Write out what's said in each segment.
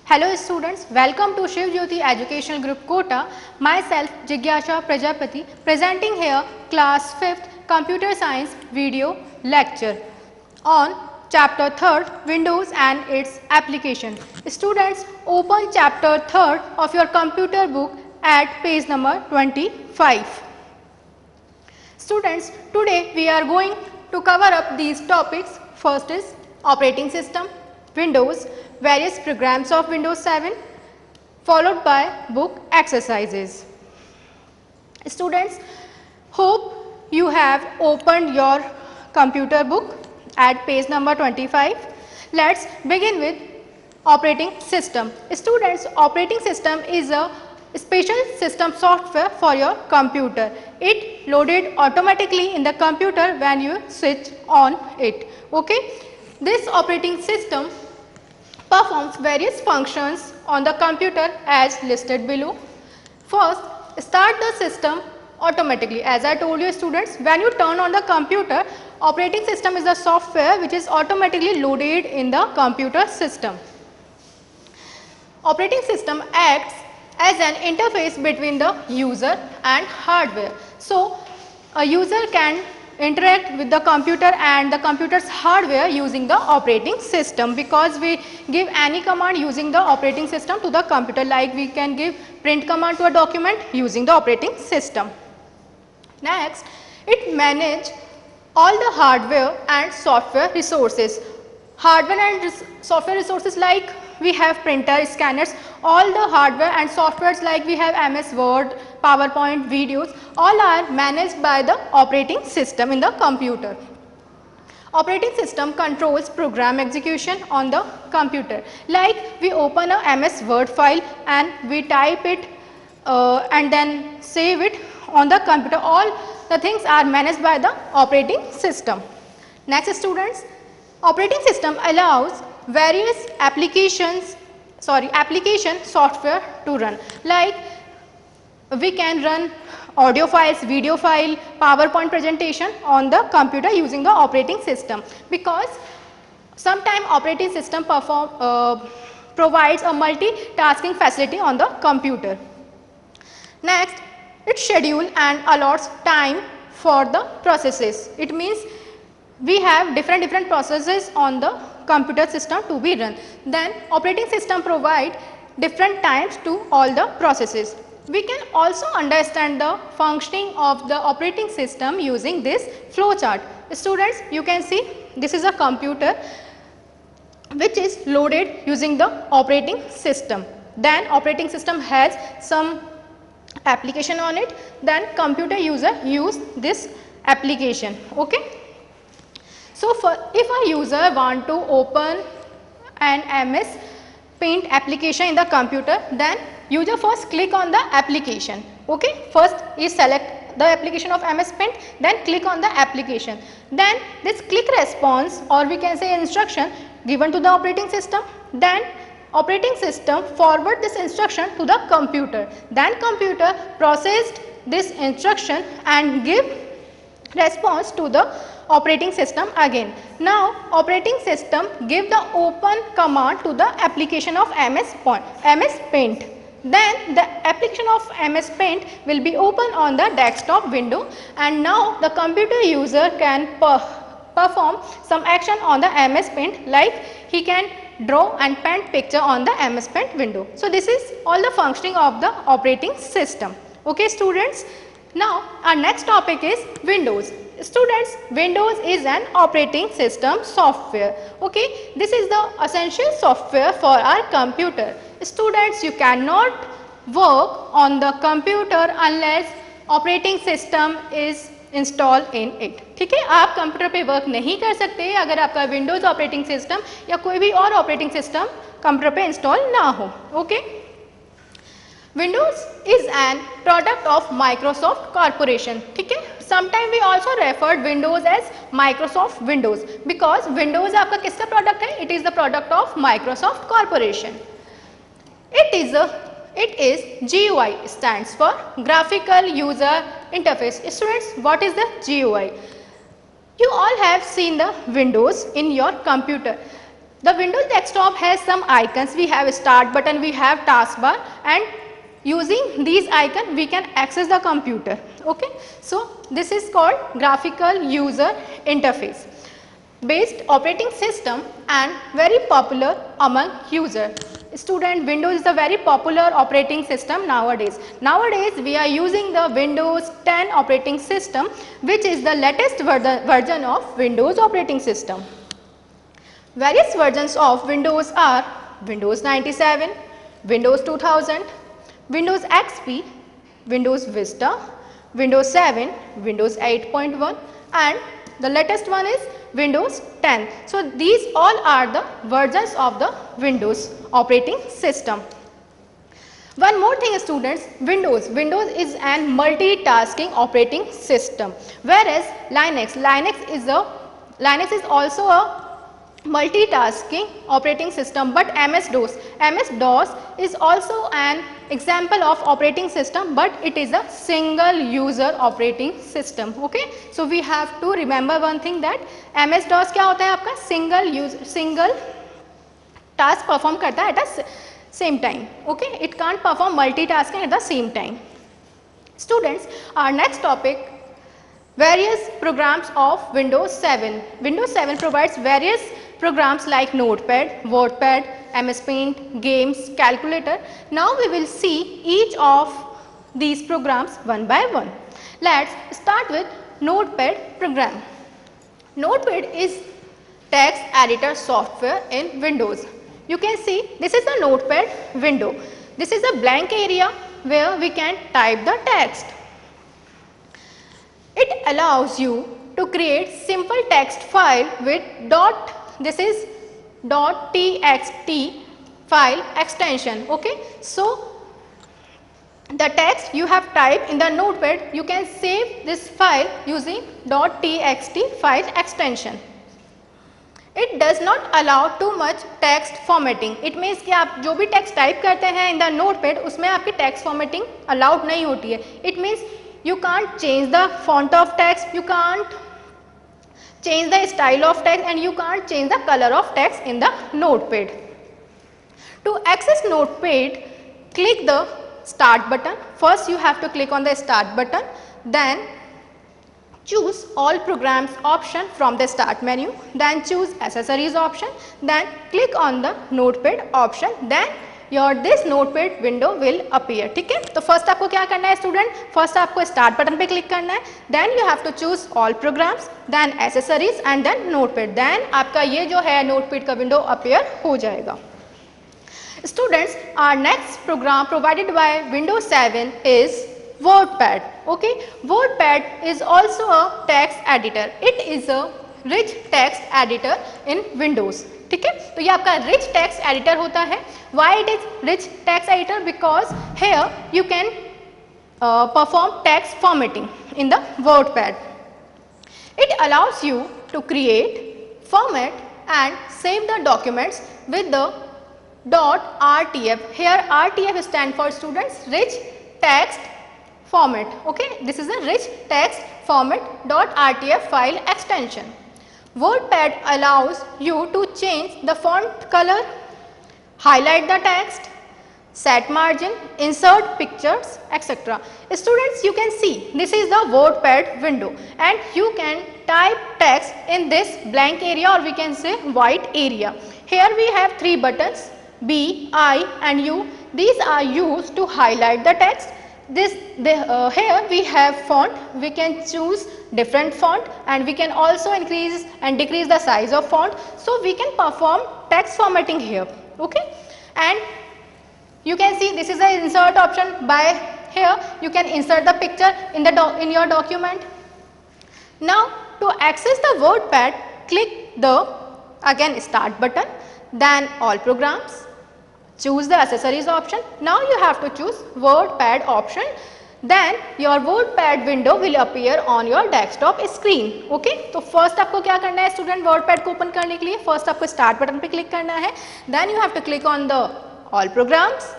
Hello students, welcome to Shiv Jyoti Educational Group Kota. Myself Jigyasha Prajapati presenting here class 5th Computer Science video lecture on chapter 3rd Windows and its application. Students, open chapter 3rd of your computer book at page number 25. Students, today we are going to cover up these topics. First is operating system, Windows, various programs of Windows 7, followed by book exercises. Students, hope you have opened your computer book at page number 25. Let's begin with operating system. Students, operating system is a special system software for your computer. It loaded automatically in the computer when you switch on it. Okay. This operating system performs various functions on the computer as listed below. First, start the system automatically. As I told you students, when you turn on the computer, operating system is the software which is automatically loaded in the computer system. Operating system acts as an interface between the user and hardware. So, a user can interact with the computer and the computer's hardware using the operating system, because we give any command using the operating system to the computer, like we can give print command to a document using the operating system. Next, it manages all the hardware and software resources. Hardware and software resources like we have printer, scanners, all the hardware and softwares like we have MS Word, PowerPoint, videos, all are managed by the operating system in the computer. Operating system controls program execution on the computer. Like we open a MS Word file and we type it and then save it on the computer. All the things are managed by the operating system. Next students, operating system allows various application software to run. Like we can run audio files, video file, PowerPoint presentation on the computer using the operating system, because sometimes operating system provides a multitasking facility on the computer. Next, it schedules and allots time for the processes. It means we have different processes on the computer system to be run. Then operating system provide different times to all the processes. We can also understand the functioning of the operating system using this flow chart. Students, you can see this is a computer which is loaded using the operating system. Then operating system has some application on it, then computer user use this application. Okay. So, if a user want to open an MS Paint application in the computer, then user first click on the application. Okay, first is select the application of MS Paint, then click on the application. Then this click response, or we can say instruction, given to the operating system. Then operating system forward this instruction to the computer. Then computer processed this instruction and give response to the operating system again. Now operating system give the open command to the application of MS Paint. Then the application of MS Paint will be open on the desktop window, and now the computer user can perform some action on the MS Paint, like he can draw and paint picture on the MS Paint window. So this is all the functioning of the operating system. Okay students, now our next topic is Windows. Students, Windows is an operating system software. Okay, this is the essential software for our computer. Students, you cannot work on the computer unless operating system is installed in it. ठीक है, आप computer पे work नहीं कर सकते अगर आपका Windows operating system या कोई भी और ऑपरेटिंग सिस्टम कंप्यूटर पे इंस्टॉल ना हो. Okay. Windows is an product of Microsoft Corporation. ठीक है. Sometimes we also referred Windows as Microsoft Windows, because Windows आपका किसका प्रोडक्ट है? It is the product of Microsoft Corporation. It is GUI, stands for Graphical User Interface. Students, what is the GUI? You all have seen the Windows in your computer. The Windows desktop has some icons. We have start button, we have taskbar, and using these icons we can access the computer. Okay, so this is called graphical user interface based operating system and very popular among user. Student, Windows is a very popular operating system nowadays. Nowadays we are using the Windows 10 operating system, which is the latest version of Windows operating system. Various versions of Windows are Windows 97, Windows 2000, Windows XP, Windows Vista, Windows 7, Windows 8.1, and the latest one is Windows 10. So these all are the versions of the Windows operating system. One more thing, students, Windows is an multitasking operating system, whereas Linux is also a multitasking operating system, but MS-DOS is also an example of operating system, but it is a single user operating system. Okay, so we have to remember one thing, that MS-DOS क्या होता है आपका, single task perform करता है at a same time. Okay, it can't perform multitasking at the same time. Students, our next topic, various programs of Windows 7. Windows 7 provides various programs like Notepad, WordPad, MS Paint, games, calculator. Now we will see each of these programs one by one. Let's start with Notepad program. Notepad is text editor software in Windows. You can see this is the Notepad window. This is a blank area where we can type the text. It allows you to create simple text file with .txt file extension. Okay, so the text you have typed in the Notepad, you can save this file using .txt file extension. It does not allow too much text formatting. It means कि आप जो भी text type करते हैं in the Notepad, उसमें आपकी text formatting allowed नहीं होती है. It means you can't change the font of text, you can't change the style of text, and you can't change the color of text in the Notepad. To access Notepad, click the start button. First you have to click on the start button, then choose all programs option from the start menu, then choose accessories option, then click on the Notepad option, then this Notepad window will appear. ठीक है, तो first आपको क्या करना है student, first आपको start button पे click करना है, then you have to choose all programs, then accessories and then Notepad, then आपका ये जो है Notepad का window appear हो जाएगा. Students, our next program provided by Windows 7 is WordPad. Okay, WordPad is also a text editor. It is a rich text editor in Windows. ठीक है, तो ये आपका rich text editor होता है. Why it is rich text editor? Because here you can perform text formatting in the WordPad. It allows you to create, format and save the documents with the .rtf. Here RTF stands for students rich text format. Okay, this is a rich text format .rtf file extension. WordPad allows you to change the font color, highlight the text, set margin, insert pictures, etc. Students, you can see this is the WordPad window and you can type text in this blank area, or we can say white area. Here we have three buttons, B, I and U. These are used to highlight the text. Here we have font. We can choose different font and we can also increase and decrease the size of font. So we can perform text formatting here. Okay, and you can see this is the insert option. By here you can insert the picture in your document. Now to access the WordPad, click the again start button, then all programs. Choose the accessories option. Now you have to choose WordPad option. Then your WordPad window will appear on your desktop screen. Okay, तो first आपको क्या करना है student WordPad को open करने के लिए? First आपको start button पे click करना है. Then you have to click on the all programs,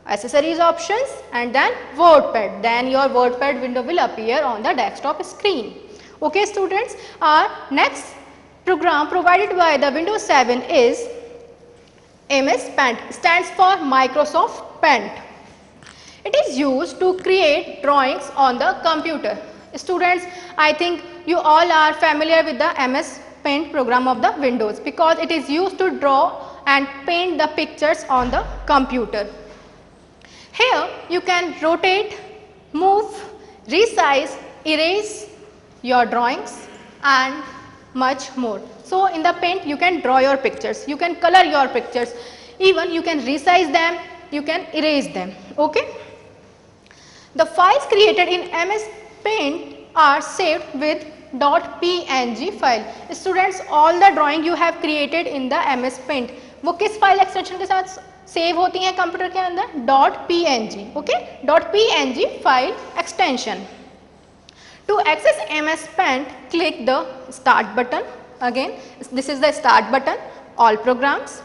accessories options and then WordPad. Then your WordPad window will appear on the desktop screen. Okay students, our next program provided by the Windows 7 is MS Paint stands for Microsoft Paint. It is used to create drawings on the computer. Students, I think you all are familiar with the MS Paint program of the Windows because it is used to draw and paint the pictures on the computer. Here you can rotate, move, resize, erase your drawings and much more. So in the paint you can draw your pictures, you can color your pictures, even you can resize them, you can erase them. Okay. The files created in MS Paint are saved with .png file. Students, all the drawing you have created in the MS Paint वो किस file extension के साथ save होती हैं computer के अंदर? .png. Okay, .png file extension. To access MS Paint, click the Start button. Again, this is the Start button. All programs,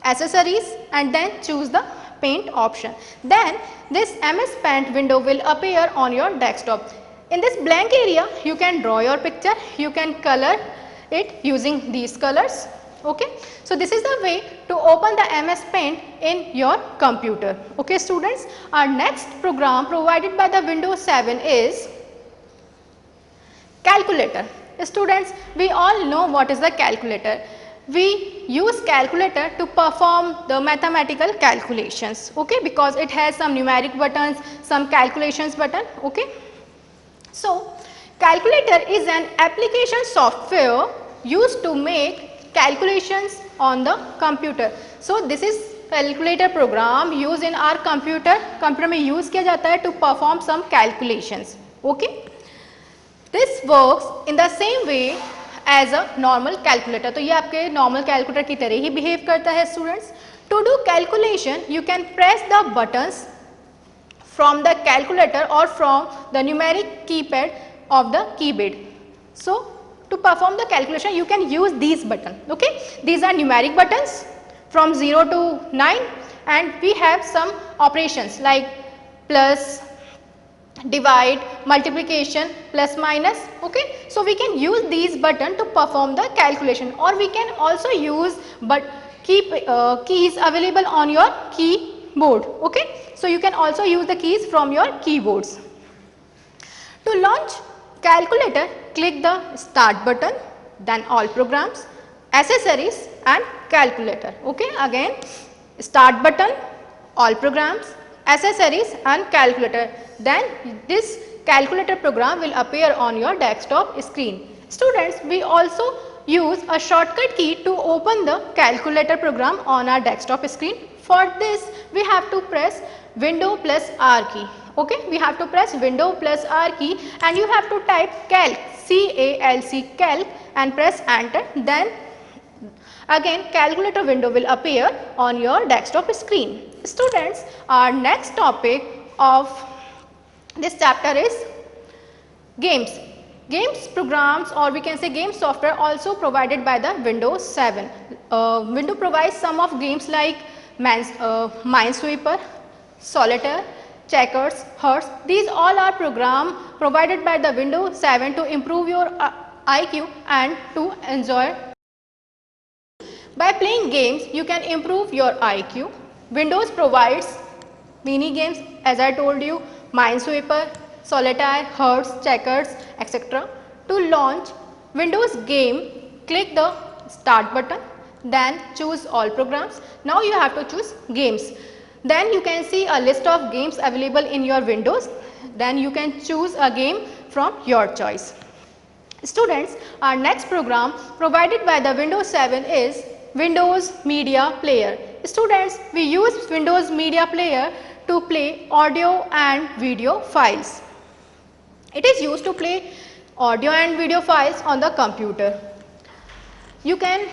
accessories, and then choose the Paint option. Then this MS Paint window will appear on your desktop. In this blank area, you can draw your picture. You can color it using these colors. Okay, so this is the way to open the MS Paint in your computer. Okay, students, our next program provided by the Windows 7 is calculator. Students, we all know what is the calculator. We use calculator to perform the mathematical calculations, okay, because it has some numeric buttons, some calculations button. Okay, so calculator is an application software used to make calculations on the computer. So this is calculator program used in our computer. Computer में use किया जाता है to perform some calculations. Okay, this works in the same way as a normal calculator. तो ये आपके normal calculator की तरह ही behave करता है students. To do calculation, you can press the buttons from the calculator or from the numeric keypad of the keyboard. So to perform the calculation, you can use these buttons. Okay, these are numeric buttons from 0 to 9, and we have some operations like plus, divide, multiplication, plus, minus. Okay, so we can use these buttons to perform the calculation, or we can also use keys available on your keyboard. Okay, so you can also use the keys from your keyboards. To launch calculator, click the Start button, then All programs, accessories and calculator. Okay, again Start button, All programs, accessories and calculator. Then this calculator program will appear on your desktop screen. Students, we also use a shortcut key to open the calculator program on our desktop screen. For this, we have to press Window plus R key. Okay, we have to press Window plus R key and you have to type calc, C-A-L-C, calc, and press enter. Then again calculator window will appear on your desktop screen. Students, our next topic of this chapter is games. Games programs, or we can say game software, also provided by the Windows 7. Windows provides some of games like Minesweeper, Solitaire, Checkers, Hearts. These all are programs provided by the Windows 7 to improve your IQ and to enjoy. By playing games, you can improve your IQ. Windows provides mini games, as I told you, Minesweeper, Solitaire, Hearts, Checkers, etc. To launch Windows game, click the Start button, then choose All programs. Now you have to choose games. Then you can see a list of games available in your Windows. Then you can choose a game from your choice. Students, our next program provided by the Windows 7 is Windows Media Player. Students, we use Windows Media Player to play audio and video files. It is used to play audio and video files on the computer. You can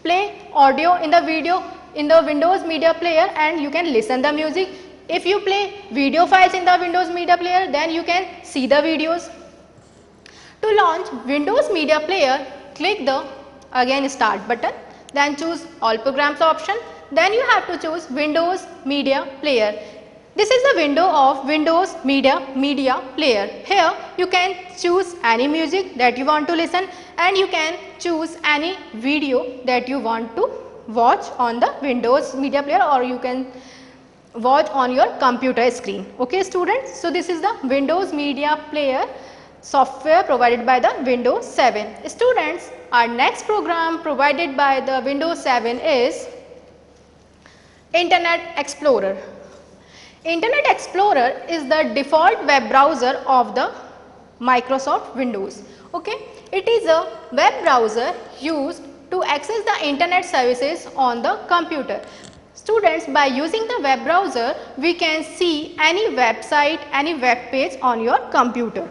play audio in the Windows Media Player and you can listen the music. If you play video files in the Windows Media Player, then you can see the videos. To launch Windows Media Player, click the again Start button, then choose All programs option. Then you have to choose Windows Media Player. This is the window of Windows Media Player. Here you can choose any music that you want to listen and you can choose any video that you want to watch on the Windows Media Player, or you can watch on your computer screen. Okay students, so this is the Windows Media Player software provided by the Windows 7. Students, our next program provided by the Windows 7 is Internet Explorer. Internet Explorer is the default web browser of the Microsoft Windows. Okay, it is a web browser used to access the internet services on the computer. Students, by using the web browser, we can see any website, any web page on your computer.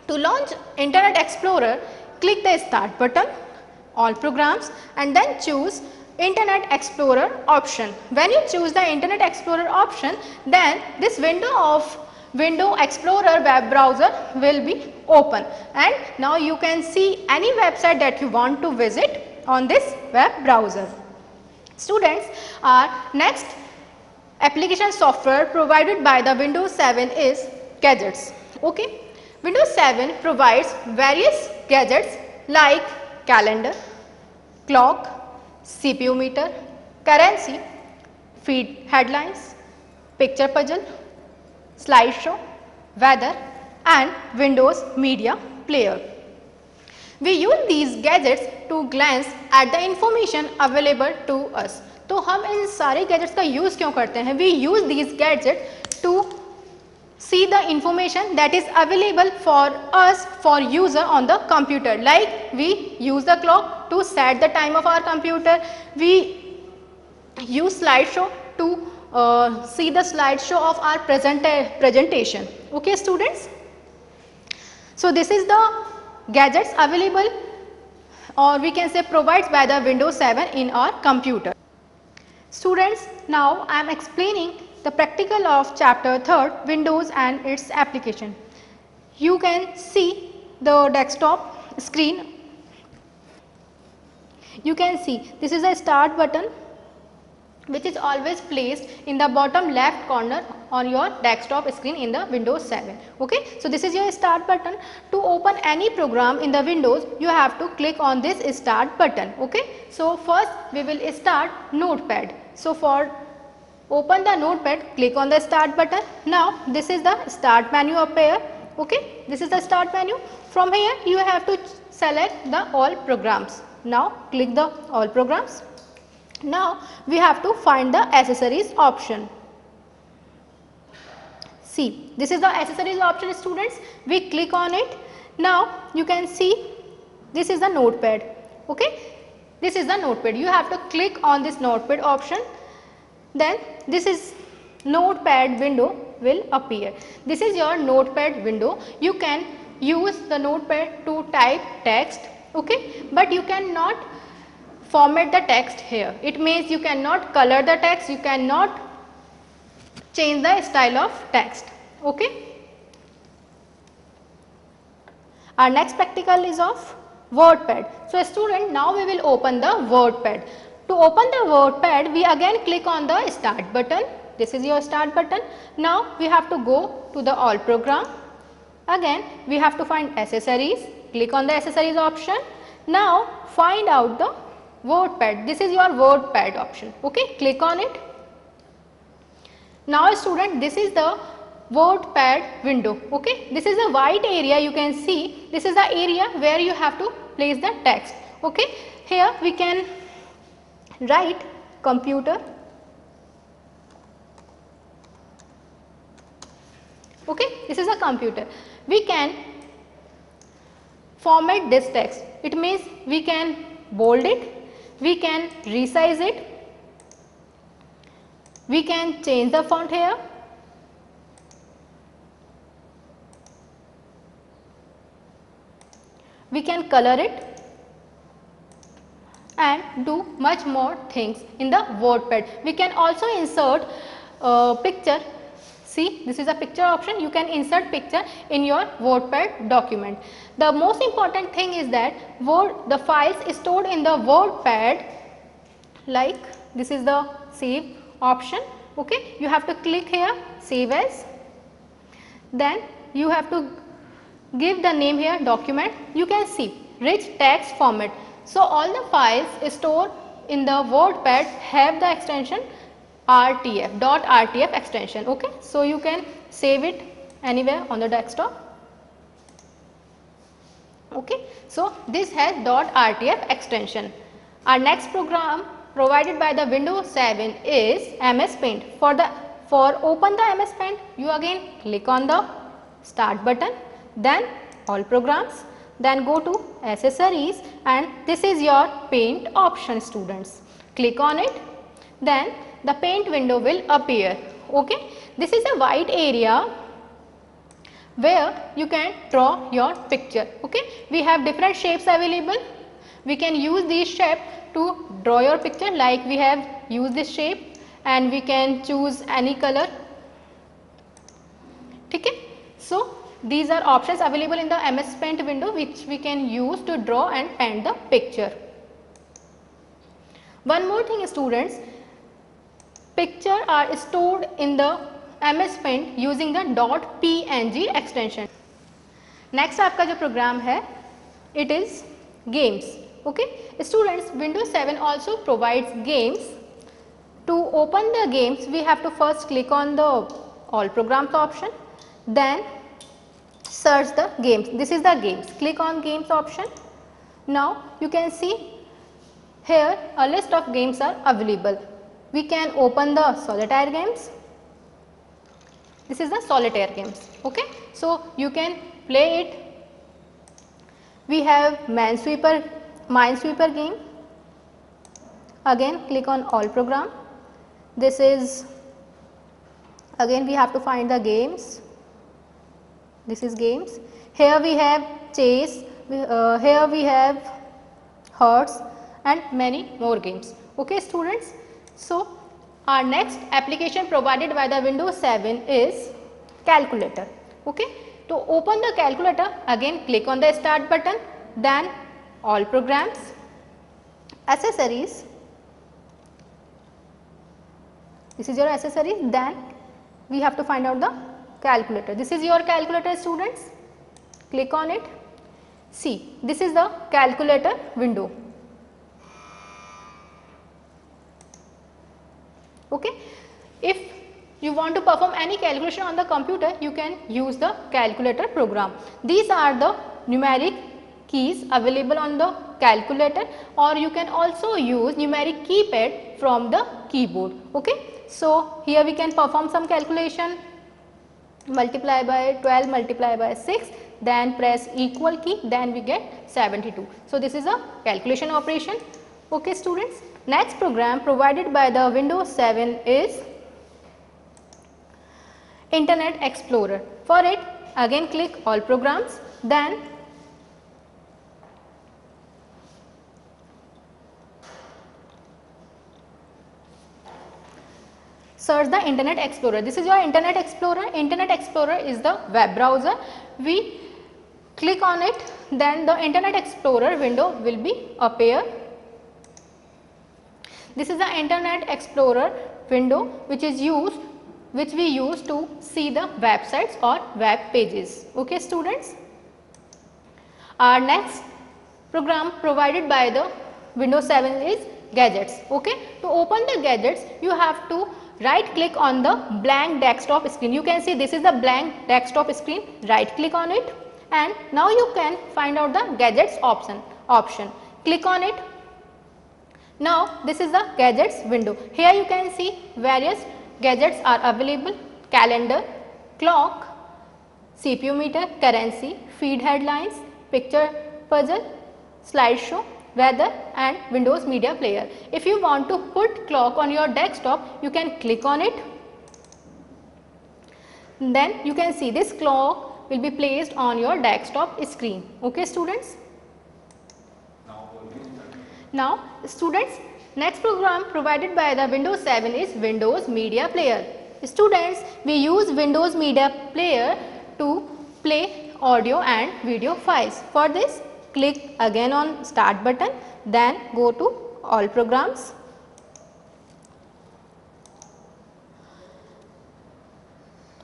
To launch Internet Explorer, click the Start button, All Programs, and then choose Internet Explorer option. When you choose the Internet Explorer option, then this window of Windows Explorer web browser will be open, and now you can see any website that you want to visit on this web browser. Students, our next application software provided by the Windows 7 is gadgets. Okay, Windows 7 provides various gadgets like calendar, clock, CPU meter, currency, feed headlines, picture puzzle, slideshow, weather, and Windows Media Player. We use these gadgets to glance at the information available to us. तो हम इन सारे gadgets का use क्यों करते हैं? We use these gadgets to see the information that is available for us, for user on the computer. Like we use the clock to set the time of our computer. We use slideshow to see the slideshow of our presentation. Okay students? So this is the gadgets available, or we can say provides by the Windows 7 in our computer. Students, now I am explaining the practical of chapter 3rd, Windows and its application. You can see the desktop screen. You can see this is a start button which is always placed in the bottom left corner on your desktop screen in the Windows 7. Okay, so this is your start button. To open any program in the Windows, you have to click on this start button. Okay, so first we will start Notepad. So for open the Notepad, click on the start button. Now this is the start menu up here. Okay, this is the start menu. From here you have to select the all programs. Now click the all programs. Now we have to find the accessories option. See, this is the accessories option students. We click on it. Now you can see this is the Notepad. Okay, this is the Notepad. You have to click on this Notepad option. Then this is Notepad window will appear. This is your Notepad window. You can use the Notepad to type text. Okay, but you cannot format the text here. It means you cannot color the text, you cannot change the style of text. Okay. Our next practical is of WordPad. So student, now we will open the WordPad. To open the WordPad, we again click on the start button. This is your start button. Now we have to go to the all program. Again we have to find accessories. Click on the accessories option. Now find out the WordPad. This is your WordPad option. Okay, click on it. Now student, this is the WordPad window. Okay, this is a white area you can see. This is the area where you have to place the text. Okay, here we can write computer. Okay, this is a computer. We can format this text. It means we can bold it, we can resize it, we can change the font here, we can color it and do much more things in the WordPad. We can also insert picture. See, this is a picture option. You can insert picture in your WordPad document. The most important thing is that the files stored in the WordPad, like this is the save option. Okay, you have to click here, save as. Then you have to give the name here, document. You can see rich text format. So all the files stored in the WordPad have the extension RTF, .rtf extension. Okay, so you can save it anywhere on the desktop. Okay, so this has .rtf extension. Our next program provided by the Windows 7 is MS Paint. For open the MS Paint, you again click on the start button, then all programs, then go to accessories, and this is your paint option, students. Click on it, then the paint window will appear. Okay, this is a white area where you can draw your picture. Okay, we have different shapes available. We can use these shapes to draw your picture, like we have used this shape, and we can choose any color. Okay, so these are options available in the MS Paint window which we can use to draw and paint the picture. One more thing, students, pictures are stored in the MS Paint using the .png extension. Next आपका जो programme है, it is games. Okay, students, Windows 7 also provides games. To open the games, we have to first click on the all programs option, then search the games. This is the games. Click on games option. Now you can see here a list of games are available. We can open the solitaire games. This is the solitaire games. Okay, so you can play it. We have Minesweeper game. Again click on all program. This is again we have to find the games. This is games. Here we have chase. Here we have hearts and many more games. Okay, students. So our next application provided by the Windows 7 is calculator. Okay, to open the calculator, again click on the start button, then all programs, accessories. This is your accessories. Then we have to find out the calculator. This is your calculator, students. Click on it. See, this is the calculator window. Okay, if you want to perform any calculation on the computer, you can use the calculator program. These are the numeric keys available on the calculator, or you can also use numeric keypad from the keyboard. Okay, so here we can perform some calculation. Multiply by 12, multiply by 6, then press equal key, then we get 72. So this is a calculation operation. Okay, students. Next program provided by the Windows 7 is Internet Explorer. For it, again click all programs, then search the Internet Explorer. This is your Internet Explorer. Internet Explorer is the web browser. We click on it, then the Internet Explorer window will be appear. This is the Internet Explorer window which we use to see the websites or web pages. Okay, students. Our next program provided by the Windows 7 is gadgets. Okay, to open the gadgets, you have to right click on the blank desktop screen. You can see this is the blank desktop screen. Right click on it, and now you can find out the gadgets option. Click on it. Now this is the gadgets window. Here you can see various gadgets are available: calendar, clock, CPU meter, currency, feed headlines, picture puzzle, slideshow, weather, and Windows Media Player. If you want to put clock on your desktop, you can click on it. Then you can see this clock will be placed on your desktop screen. Okay, students. Now, students, next program provided by the Windows 7 is Windows Media Player. Students, we use Windows Media Player to play audio and video files. For this, click again on Start button, then go to All Programs.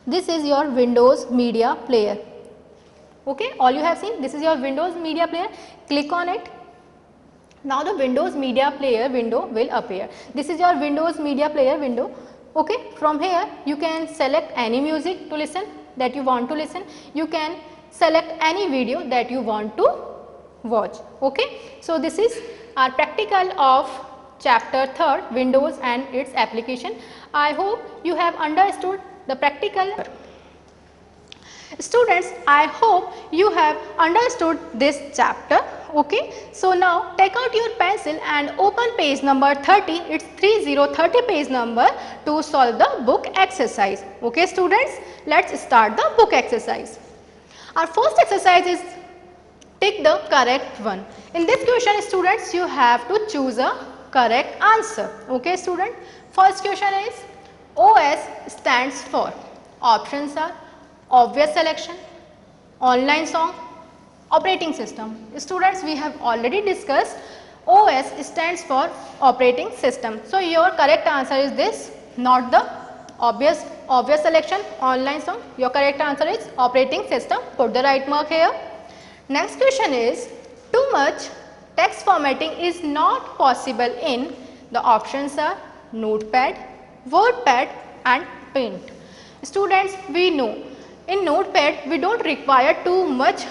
This is your Windows Media Player. Okay, all you have seen, this is your Windows Media Player. Click on it. Now the Windows Media Player window will appear. This is your Windows Media Player window. Okay, from here you can select any music to listen that you want to listen. You can select any video that you want to watch. Okay, so this is our practical of chapter 3rd, Windows and its application. I hope you have understood the practical. Students, I hope you have understood this chapter. Okay, so now take out your pencil and open page number 30. It's 30 page number to solve the book exercise. Okay students, let's start the book exercise. Our first exercise is pick the correct one. In this question students, you have to choose a correct answer. Okay student, first question is OS stands for. Options are obvious selection, online song, operating system. Students, we have already discussed OS stands for operating system. So your correct answer is this, not the obvious selection, online song. Your correct answer is operating system. Put the right mark here. Next question is too much text formatting is not possible in. The options are Notepad, WordPad and Paint. Students, we know in Notepad we don't require too much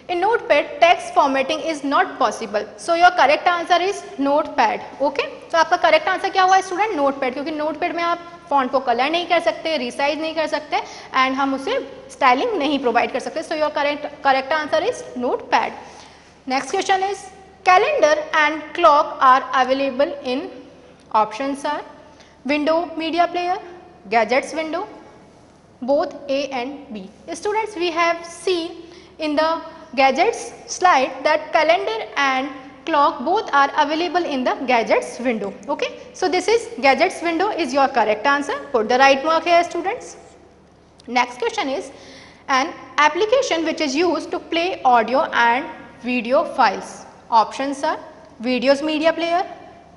in Notepad text formatting is not possible. So your correct answer is Notepad. Okay, so आपका correct answer क्या हुआ student? Notepad, क्योंकि Notepad में आप font को colour नहीं कर सकते, रिसाइज नहीं कर सकते एंड हम उसे स्टाइलिंग नहीं प्रोवाइड कर सकते. So your correct answer is Notepad. Next question is calendar and clock are available in. Options are window media player, gadgets window, both A and B. Students, we have seen in the gadgets slide that calendar and clock both are available in the gadgets window. Okay, so this is gadgets window is your correct answer. Put the right mark here students. Next question is an application which is used to play audio and video files. Options are Videos Media Player,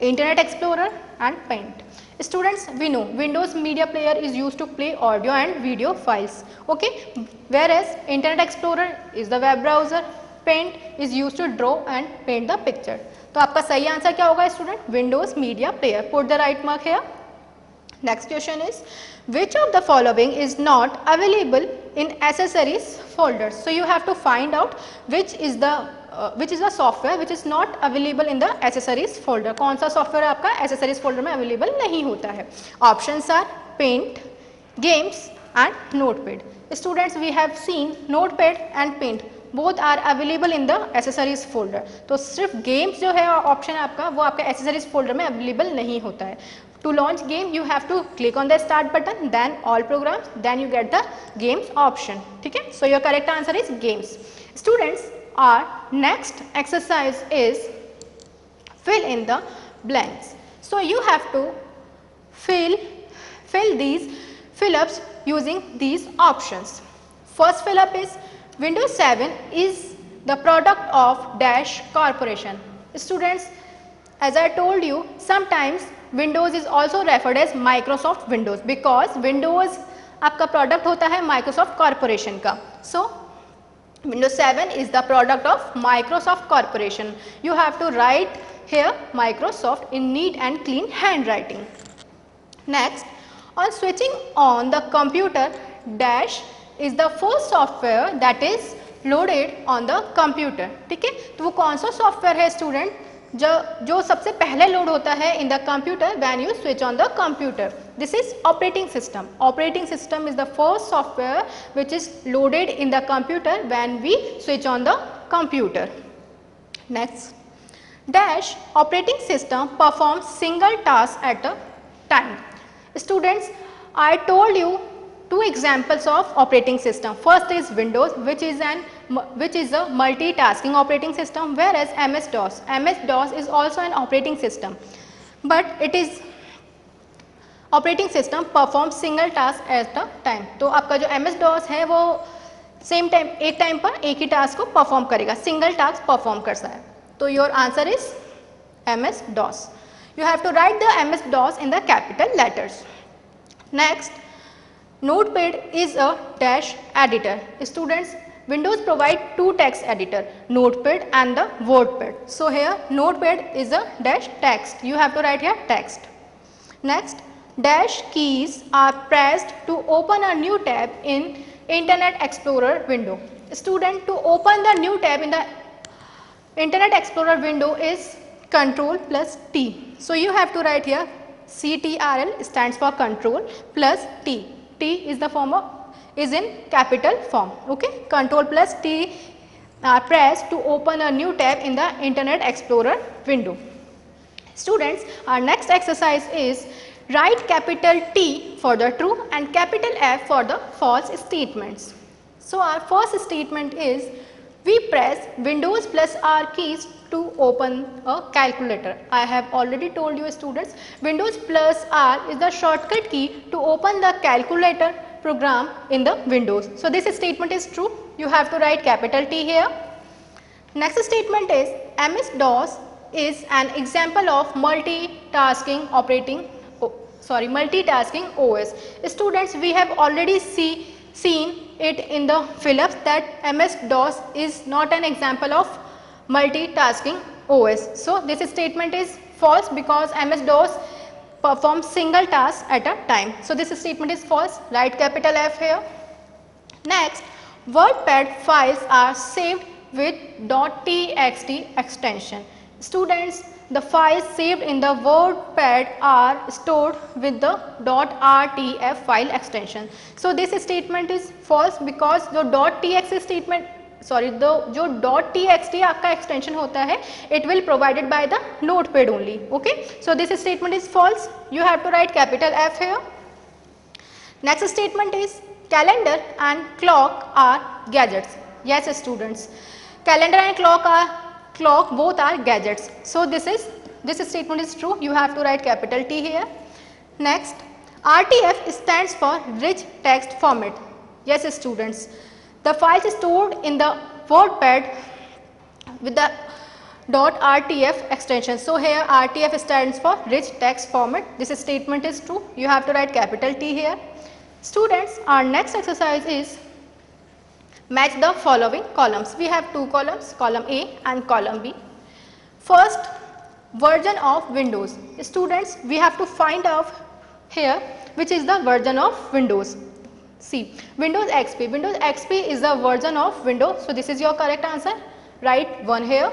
Internet Explorer and Paint. Students, we know Windows Media Player is used to play audio and video files. Okay, whereas Internet Explorer is the web browser, Paint is used to draw and paint the picture. तो आपका सही answer क्या होगा student? Windows Media Player. Put the right mark here. Next question is which of the following is not available in accessories folders? So you have to find out which is the software which is not available in the accessories folder. कौन सा software आपका accessories folder में available नहीं होता है? Options are Paint, Games and Notepad. Students, we have seen Notepad and Paint both are available in the accessories folder. तो सिर्फ games जो है ऑप्शन आपका वो आपका accessories folder में available नहीं होता है. To launch game you have to click on the start button, then all programs, then you get the games option. ठीक है? So your correct answer is games. Students, our next exercise is fill in the blanks. So you have to fill these fill-ups using these options. First fill-up is Windows 7 is the product of dash corporation. Students, as I told you, sometimes Windows is also referred as Microsoft Windows because Windows आपका product होता है Microsoft Corporation का. So Windows 7 is the product of Microsoft Corporation. You have to write here Microsoft in neat and clean handwriting. Next, on switching on the computer, dash is the first software that is loaded on the computer. ठीक है? तो वो कौन सा software है student जो सबसे पहले लोड होता है in the computer when you switch on the computer? This is operating system. Operating system is the first software which is loaded in the computer when we switch on the computer. Next, dash operating system performs single task at a time. Students, I told you two examples of operating system. First is Windows, which is a multitasking operating system, whereas MS-DOS is also an operating system, but it is operating system performs single task at a time. तो आपका जो MS-DOS है वो same time एक time पर एक ही task को perform करेगा, सिंगल टास्क परफॉर्म करता है. तो your answer is MS-DOS. You have to write the MS-DOS in the capital letters. Next, Notepad is a dash editor. Students, Windows provide two text editor, Notepad and the WordPad. So here Notepad is a dash text. You have to write here text. Next, dash keys are pressed to open a new tab in Internet Explorer window. Student, to open the new tab in the Internet Explorer window is Control plus T. So you have to write here CTRL stands for control plus T. T is the form of is in capital form. Okay, Control plus T are pressed to open a new tab in the Internet Explorer window. Students, our next exercise is write capital T for the true and capital F for the false statements. So our first statement is we press Windows plus R keys to open a calculator. I have already told you students, Windows plus R is the shortcut key to open the calculator program in the Windows. So this statement is true. You have to write capital T here. Next statement is MS-DOS is an example of multitasking OS. Students, we have already seen it in the Philips that MS-DOS is not an example of multitasking OS. So this statement is false because MS-DOS performs single task at a time. So this statement is false. Write capital F here. Next, WordPad files are saved with .txt extension. Students, the files saved in the WordPad are stored with the .rtf file extension. So this statement is false because the .txt statement जो .txt आपका extension होता है, it will provided by the Notepad only. Okay, so this statement is false. You have to write capital F here. Next statement is calendar and clock are gadgets. Yes, students, calendar and clock both are gadgets. So this statement is true. You have to write capital T here. Next, RTF stands for rich text format. Yes, students, the files stored in the WordPad with the .rtf extension. So here RTF stands for rich text format. This statement is true. You have to write capital T here. Students, our next exercise is match the following columns. We have two columns, column A and column B. First, version of Windows. Students, we have to find out here which is the version of Windows. See, Windows XP. Windows XP is the version of Windows. So this is your correct answer. Write 1 here.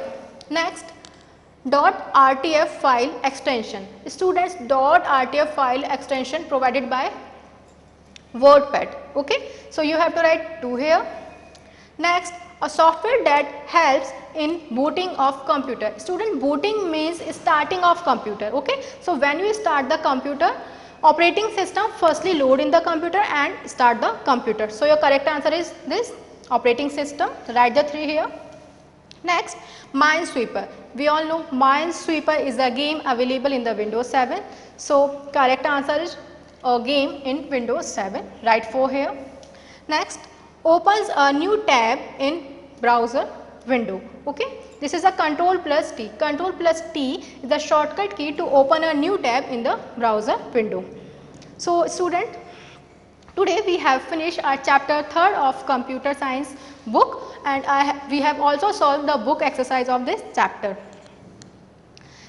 Next, .rtf file extension. Students, .rtf file extension provided by WordPad. Okay, so you have to write 2 here. Next, a software that helps in booting of computer. Student, booting means starting of computer. Okay, so when you start the computer, operating system firstly load in the computer and start the computer. So your correct answer is this, operating system. Write the 3 here. Next, Minesweeper. We all know Minesweeper is a game available in the Windows 7. So correct answer is a game in Windows 7. Write 4 here. Next, opens a new tab in browser window. Okay, this is a Control plus T. Control plus T is the shortcut key to open a new tab in the browser window. So student, today we have finished our chapter 3rd of computer science book, and we have also solved the book exercise of this chapter.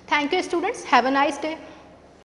Thank you students. Have a nice day.